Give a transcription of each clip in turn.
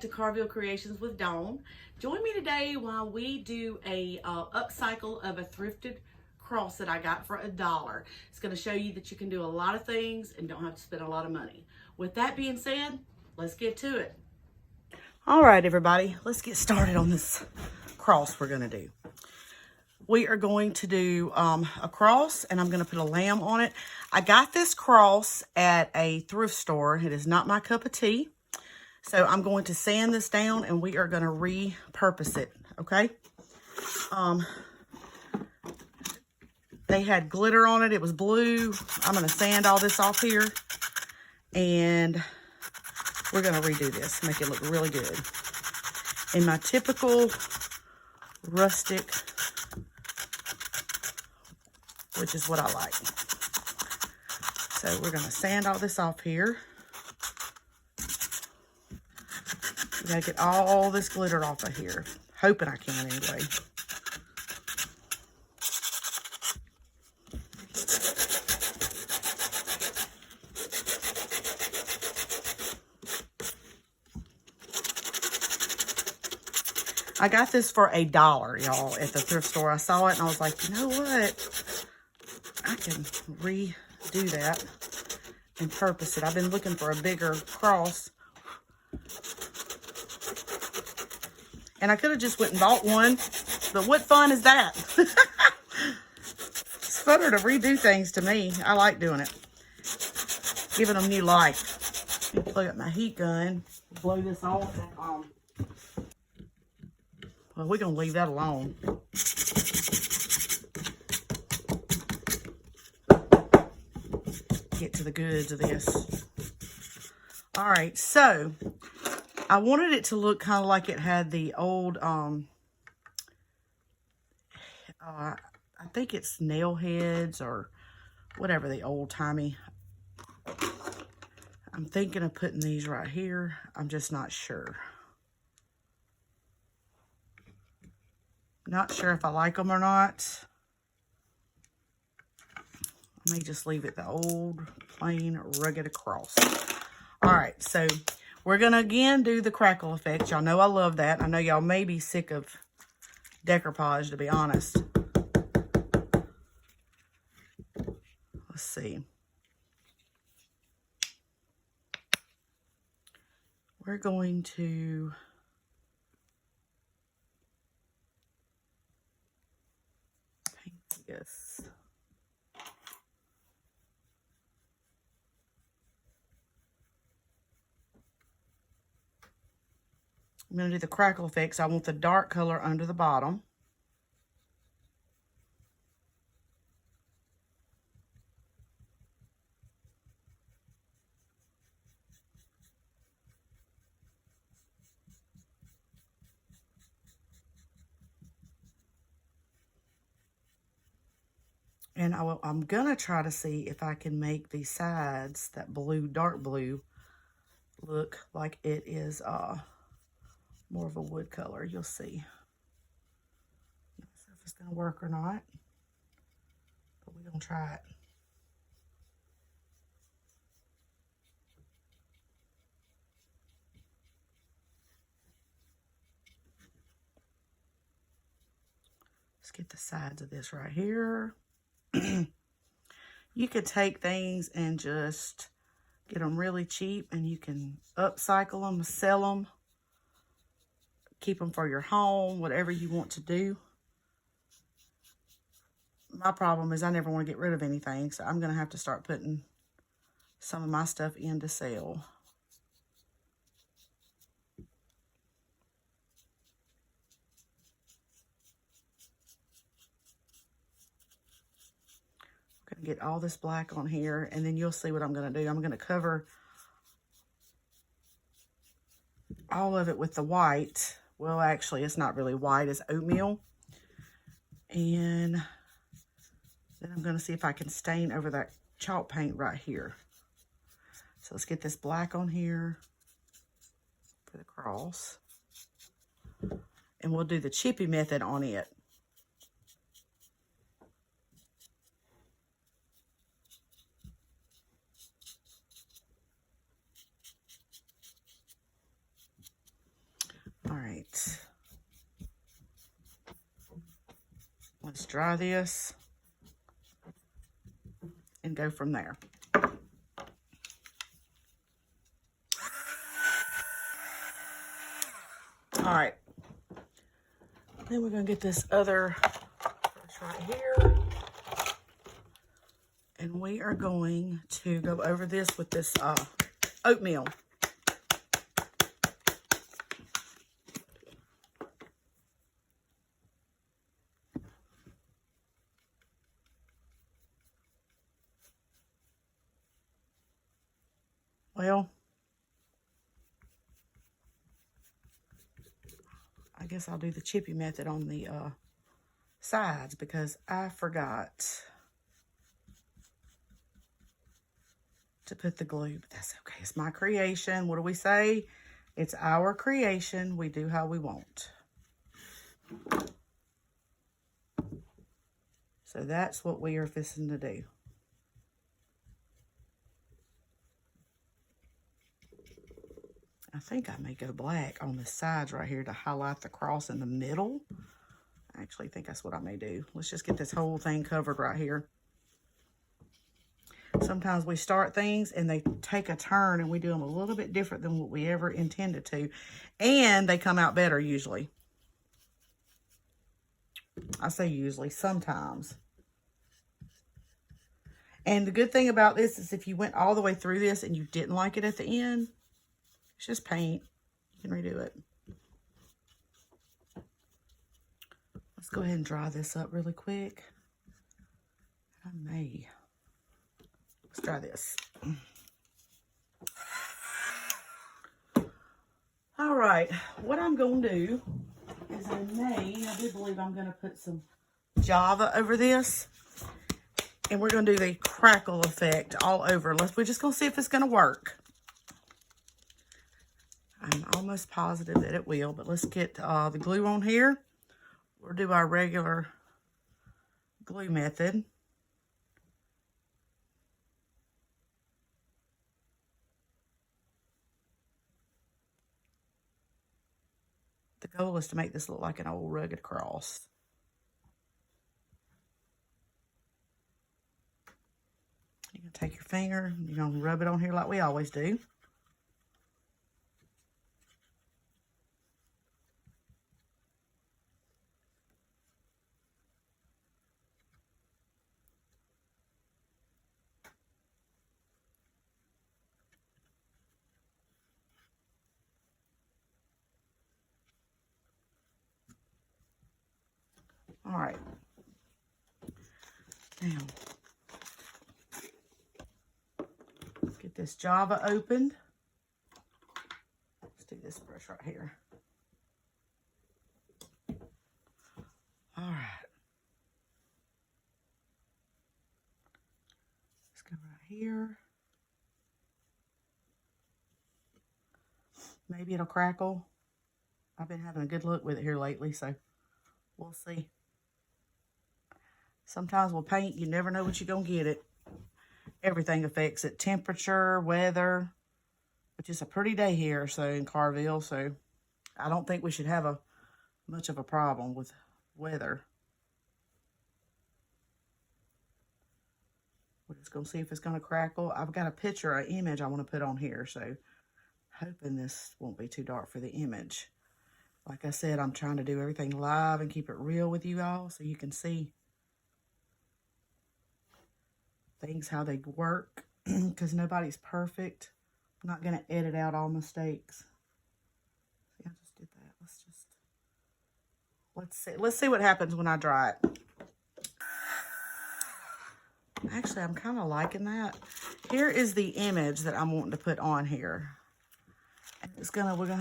back to Carrville Creations with Dawn. Join me today while we do a upcycle of a thrifted cross that I got for $1. It's going to show you that you can do a lot of things and don't have to spend a lot of money. With that being said, let's get to it. All right, everybody, let's get started on this cross we're going to do. We are going to do a cross, and I'm going to put a lamb on it. I got this cross at a thrift store. It is not my cup of tea. So I'm going to sand this down, and we are going to repurpose it, okay? They had glitter on it. It was blue. I'm going to sand all this off here, and we're going to redo this, make it look really good. In my typical rustic, which is what I like. So we're going to sand all this off here. You gotta get all this glitter off of here. Hoping I can anyway. I got this for $1, y'all, at the thrift store. I saw it and I was like, you know what? I can redo that and purpose it. I've been looking for a bigger cross. And I could have just went and bought one, but what fun is that? It's funner to redo things to me. I like doing it. Giving them new life. Plug up my heat gun, blow this off. Well, we're going to leave that alone. Get to the goods of this. All right, so I wanted it to look kind of like it had the old, I think it's nail heads or whatever, the old-timey. I'm thinking of putting these right here. I'm just not sure. Not sure if I like them or not. I may just leave it the old, plain, rugged cross. All right, so we're going to, again, do the crackle effect. Y'all know I love that. I know y'all may be sick of decoupage, to be honest. Let's see. We're going to paint this. I'm going to do the crackle effect, so I want the dark color under the bottom. And I'm going to try to see if I can make the sides, that blue, dark blue, look like it is more of a wood color. You'll see. Not sure if it's going to work or not, but we're going to try it. Let's get the sides of this right here. You could take things and just get them really cheap, and you can upcycle them, sell them, keep them for your home, whatever you want to do. My problem is I never want to get rid of anything, so I'm going to have to start putting some of my stuff in to sell. I'm going to get all this black on here, and then you'll see what I'm going to do. I'm going to cover all of it with the white. Well, actually, it's not really white. It's oatmeal. And then I'm going to see if I can stain over that chalk paint right here. So let's get this black on here for the cross. And we'll do the chippy method on it. Let's dry this and go from there. All right. Then we're going to get this other brush right here. And we are going to go over this with this oatmeal. Well, I guess I'll do the chippy method on the sides because I forgot to put the glue, but that's okay. It's my creation. What do we say? It's our creation. We do how we want. So that's what we are fixing to do. I think I may go black on the sides right here to highlight the cross in the middle. I actually think that's what I may do. Let's just get this whole thing covered right here. Sometimes we start things and they take a turn and we do them a little bit different than what we ever intended to. And they come out better usually. I say usually, sometimes. And the good thing about this is if you went all the way through this and you didn't like it at the end, it's just paint. You can redo it. Let's go ahead and dry this up really quick. I may. Let's try this. All right, what I'm going to do is I do believe I'm going to put some Java over this. And we're going to do the crackle effect all over. We're just going to see if it's going to work. I'm almost positive that it will, but let's get the glue on here. We'll do our regular glue method. The goal is to make this look like an old rugged cross. You're going to take your finger, you're going to rub it on here like we always do. All right. Now, let's get this Java opened. Let's do this brush right here. All right. Let's go right here. Maybe it'll crackle. I've been having a good look with it here lately, so we'll see. Sometimes with paint, you never know what you're going to get it. Everything affects it. Temperature, weather, which is a pretty day here, so in Carrville, so I don't think we should have much of a problem with weather. We're just going to see if it's going to crackle. I've got a picture, an image I want to put on here, so hoping this won't be too dark for the image. Like I said, I'm trying to do everything live and keep it real with you all so you can see things, how they work, because nobody's perfect. I'm not going to edit out all mistakes. See, I just did that. Let's see what happens when I dry it. Actually, I'm kind of liking that. Here is the image that I'm wanting to put on here. And I'm going to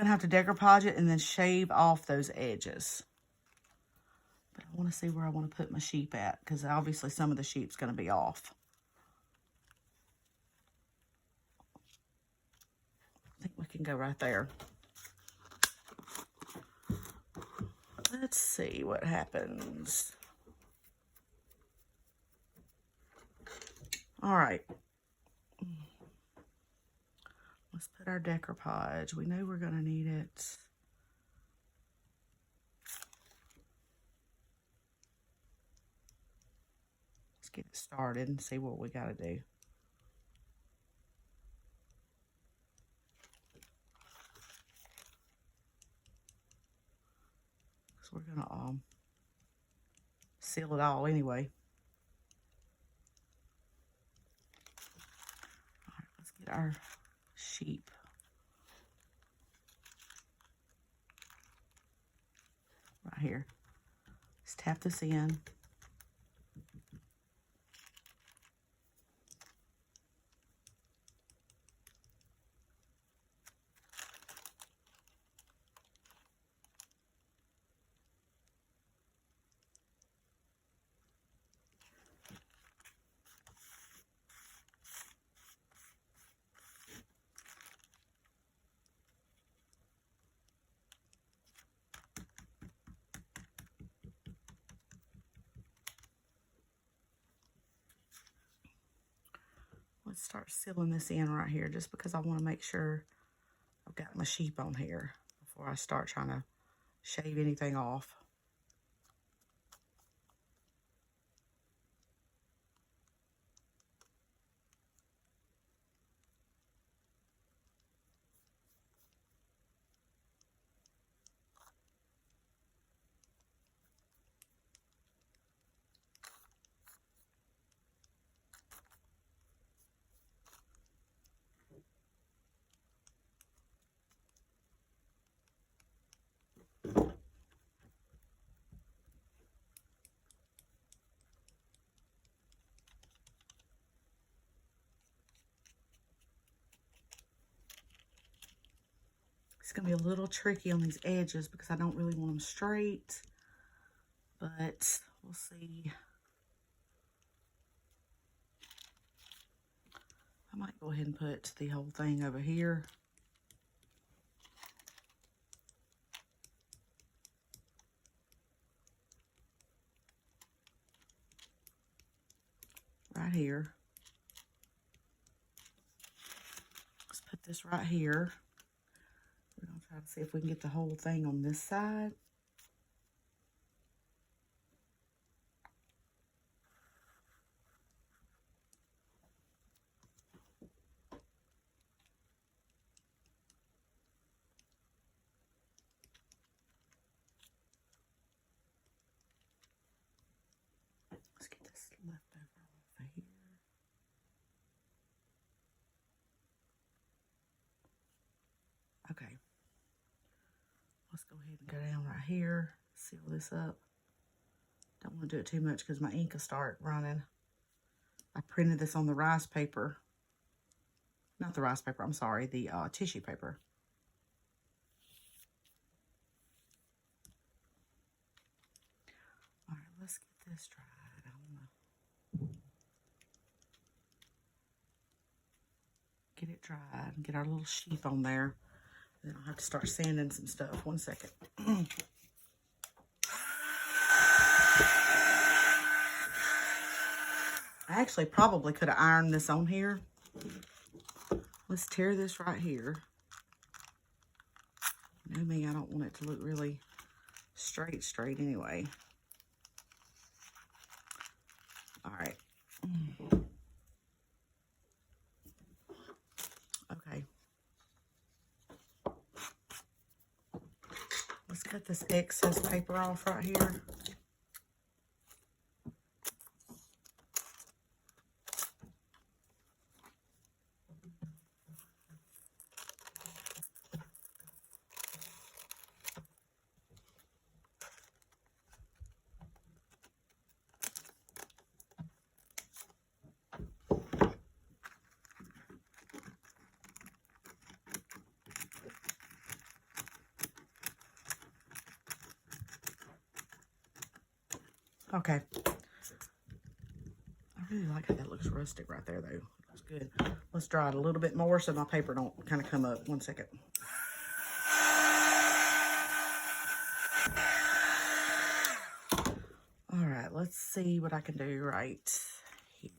have to decoupage it and then shave off those edges. But I want to see where I want to put my sheep at, because obviously some of the sheep's going to be off. I think we can go right there. Let's see what happens. All right. Let's put our decoupage. We know we're going to need it. get it started and see what we got to do. So we're going to seal it all anyway. All right, let's get our sheep. Right here. Let's tap this in. Let's start sealing this in right here, just because I want to make sure I've got my sheep on here before I start trying to shave anything off. It's going to be a little tricky on these edges because I don't really want them straight, but we'll see. I might go ahead and put the whole thing over here. Right here. Let's put this right here. We're going to try to see if we can get the whole thing on this side. Let's get this leftover off of here. Okay. Let's go ahead and go down right here, seal this up. Don't want to do it too much because my ink will start running. I printed this on the rice paper. Not the rice paper, I'm sorry, the tissue paper. All right, let's get this dried. Get it dried and get our little sheep on there. Then I'll have to start sanding some stuff. 1 second. I actually probably could have ironed this on here. Let's tear this right here. You know me, I don't want it to look really straight anyway. All right. Okay. Let's cut this excess paper off right here. Okay. I really like how that looks rustic right there, though. It looks good. Let's dry it a little bit more so my paper don't kind of come up. 1 second. All right, let's see what I can do right here.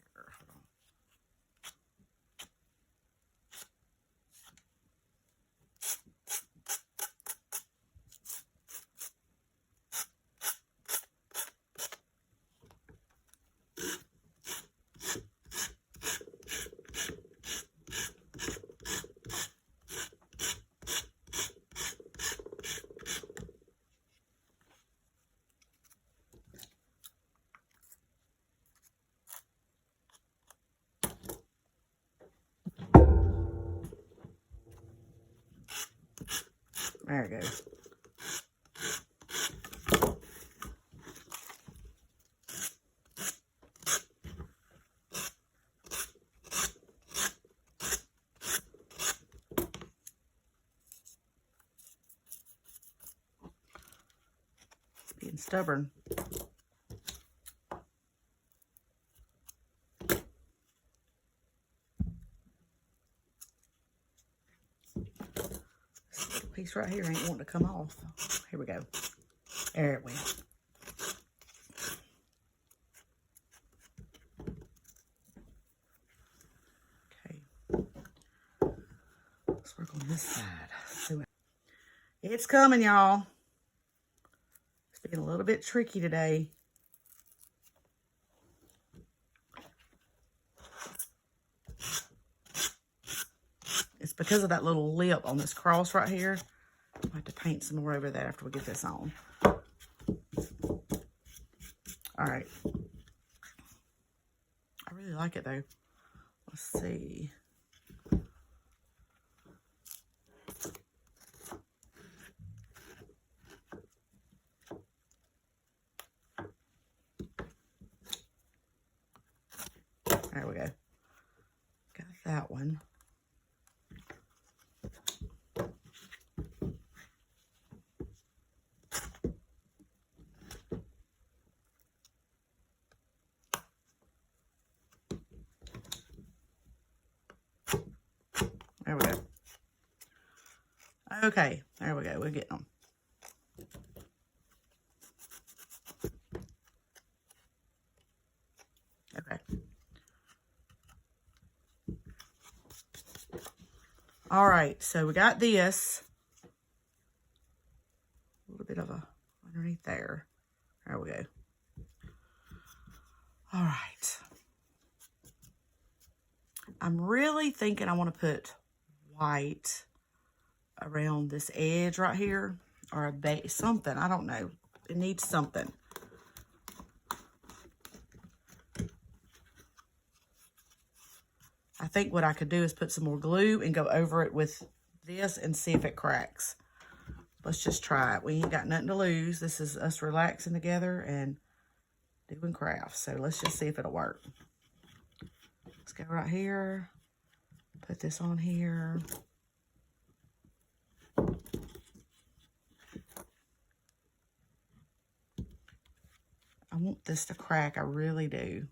There it goes. Being stubborn. Piece right here ain't wanting to come off. Here we go. There it went. Okay. Let's work on this side. It's coming, y'all. It's being a little bit tricky today. It's because of that little lip on this cross right here. I'll have to paint some more over that after we get this on. All right. I really like it though. Let's see. There we go. Got that one. There we go. Okay, there we go. We're getting them. Okay. All right, so we got this. A little bit of a underneath there. There we go. All right. I'm really thinking I want to put white around this edge right here, or a base, something. I don't know. It needs something. I think what I could do is put some more glue and go over it with this and see if it cracks. Let's just try it. We ain't got nothing to lose. This is us relaxing together and doing crafts. So let's just see if it'll work. Let's go right here. Put this on here. I want this to crack. I really do.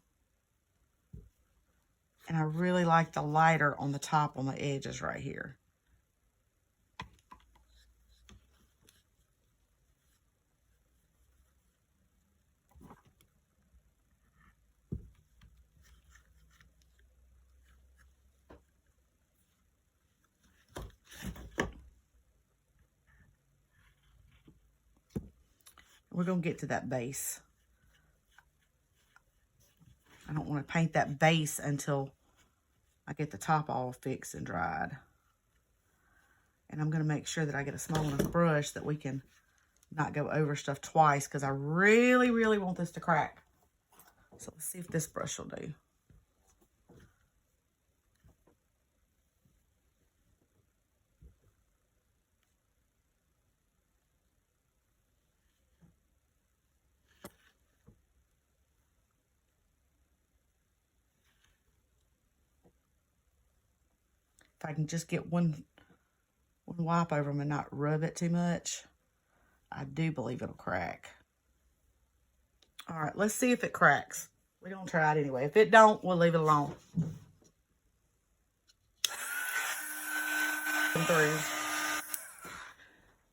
And I really like the lighter on the top on the edges right here. We're going to get to that base. I don't want to paint that base until I get the top all fixed and dried. And I'm going to make sure that I get a small enough brush that we can not go over stuff twice, because I really, really want this to crack. So let's see if this brush will do. If I can just get one wipe over them and not rub it too much, I do believe it'll crack. All right, let's see if it cracks. We're going to try it anyway. If it don't, we'll leave it alone. Through.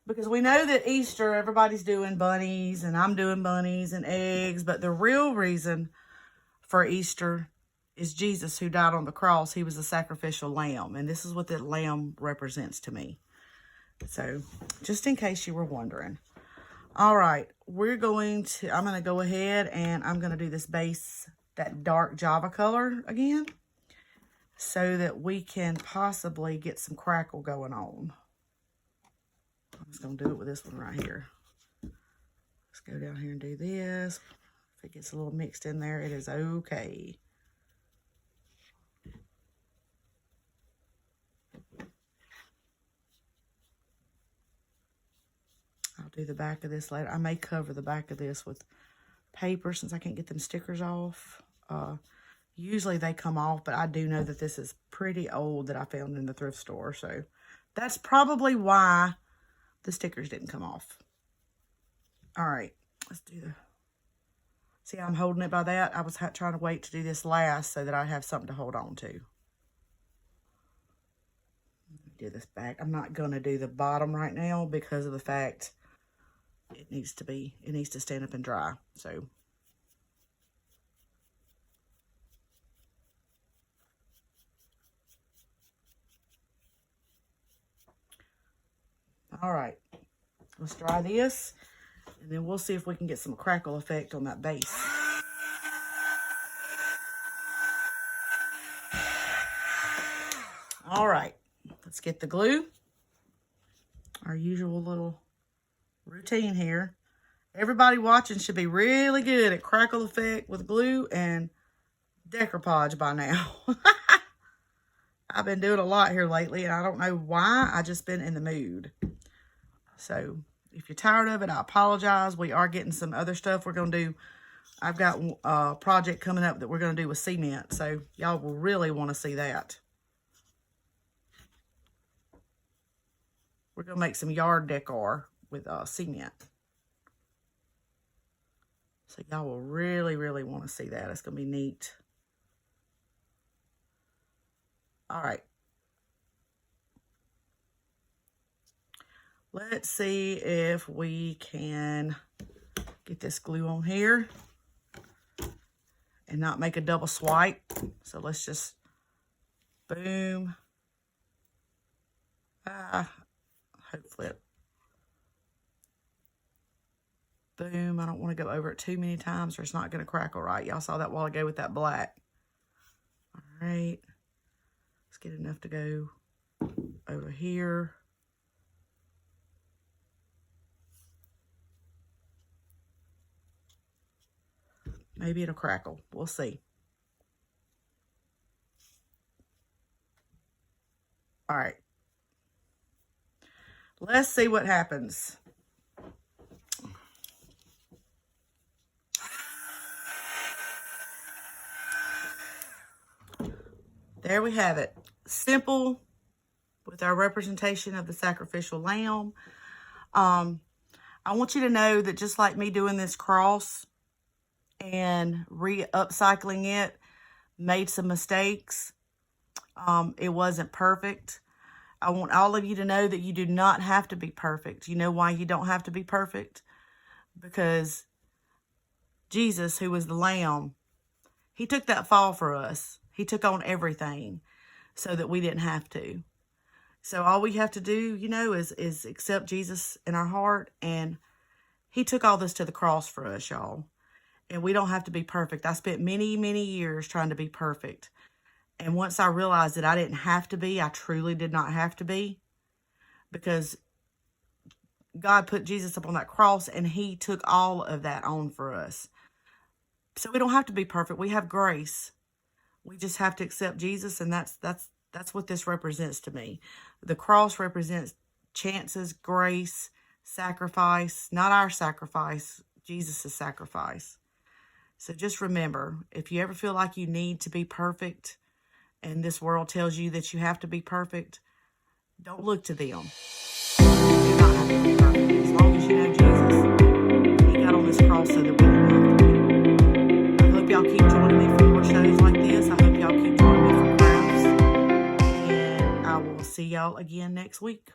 Because we know that Easter, everybody's doing bunnies, and I'm doing bunnies and eggs, but the real reason for Easter is Jesus, who died on the cross. He was a sacrificial lamb, and this is what that lamb represents to me. So, just in case you were wondering. All right, I'm going to go ahead and I'm going to do this base, that dark Java color again, so that we can possibly get some crackle going on. I'm just going to do it with this one right here. Let's go down here and do this. If it gets a little mixed in there, it is okay. do the back of this later. I may cover the back of this with paper since I can't get them stickers off. Usually they come off, but I do know that this is pretty old that I found in the thrift store. So that's probably why the stickers didn't come off. All right, let's do the... See, I'm holding it by that. I was trying to wait to do this last so that I have something to hold on to. Do this back. I'm not going to do the bottom right now because of the fact it needs to stand up and dry. So all right, let's dry this and then we'll see if we can get some crackle effect on that base. All right, let's get the glue. Our usual little routine here. Everybody watching should be really good at crackle effect with glue and decoupage by now. I've been doing a lot here lately and I don't know why. I just been in the mood. So if you're tired of it, I apologize. We are getting some other stuff we're going to do. I've got a project coming up that we're going to do with cement. So y'all will really want to see that. We're going to make some yard decor with cement. So y'all will really, really want to see that. It's going to be neat. All right. Let's see if we can get this glue on here and not make a double swipe. So let's just boom. Hopefully it, boom. I don't want to go over it too many times or it's not going to crackle right. Y'all saw that while ago with that black. All right. Let's get enough to go over here. Maybe it'll crackle. We'll see. All right. Let's see what happens. There we have it. Simple with our representation of the sacrificial lamb. I want you to know that just like me doing this cross and upcycling it, made some mistakes. It wasn't perfect. I want all of you to know that you do not have to be perfect. You know why you don't have to be perfect? Because Jesus, who was the lamb, he took that fall for us. He took on everything so that we didn't have to. So all we have to do, you know, is accept Jesus in our heart. And he took all this to the cross for us, y'all. And we don't have to be perfect. I spent many, many years trying to be perfect. And once I realized that I didn't have to be, I truly did not have to be. Because God put Jesus up on that cross and he took all of that on for us. So we don't have to be perfect. We have grace. We just have to accept Jesus, and that's what this represents to me. The cross represents chances, grace, sacrifice, not our sacrifice, Jesus' sacrifice. So just remember, if you ever feel like you need to be perfect and this world tells you that you have to be perfect, don't look to them. You do not have to be perfect. As long as you know Jesus, he got on this cross so that we don't have to be. I hope y'all keep joining me for more shows like this. I hope y'all keep joining me for crafts. And I will see y'all again next week.